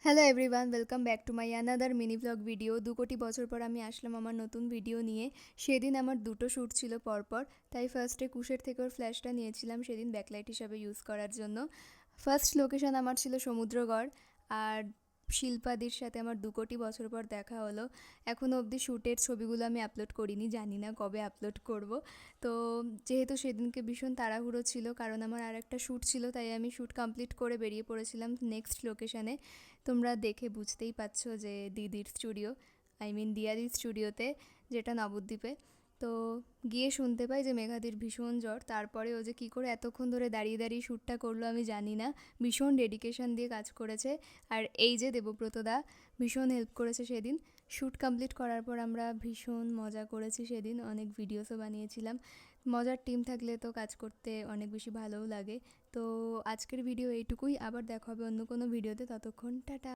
Hello everyone, welcome back to my another mini blog video. 2 কোটি বছর পর আমি আসলাম আমার নতুন ভিডিও নিয়ে। সেদিন আমার দুটো শ্যুট ছিল পরপর, তাই ফার্স্টে কুশের থেকে ওর ফ্ল্যাশটা নিয়েছিলাম সেদিন ব্যাকলাইট হিসাবে ইউজ করার জন্য। ফার্স্ট লোকেশন আমার ছিল সমুদ্রগড়, আর শিল্পাদির সাথে আমার 2 কোটি বছর পর দেখা হলো। এখনও অবধি শ্যুটের ছবিগুলো আমি আপলোড করিনি, জানি না কবে আপলোড করব। তো যেহেতু সেদিনকে ভীষণ তাড়াহুড়ো ছিল, কারণ আমার আর একটা শ্যুট ছিল, তাই আমি শ্যুট কমপ্লিট করে বেরিয়ে পড়েছিলাম নেক্সট লোকেশানে। তোমরা দেখে বুঝতেই পারছো যে দিদির স্টুডিও, আই মিন দিয়াদির স্টুডিওতে, যেটা নবদ্বীপে। তো গিয়ে শুনতে পাই যে মেঘাদির ভীষণ জ্বর। তারপরে ও যে কী করে এতক্ষণ ধরে দাঁড়িয়ে দাঁড়িয়ে শ্যুটটা করলো আমি জানি না, ভীষণ ডেডিকেশন দিয়ে কাজ করেছে। আর এই যে দেবব্রত দা ভীষণ হেল্প করেছে সেদিন। শ্যুট কমপ্লিট করার পর আমরা ভীষণ মজা করেছি সেদিন, অনেক ভিডিওসও বানিয়েছিলাম। মজার টিম থাকলে তো কাজ করতে অনেক বেশি ভালোও লাগে। তো আজকের ভিডিও এইটুকুই, আবার দেখা হবে অন্য কোনো ভিডিওতে, ততক্ষণ টাটা।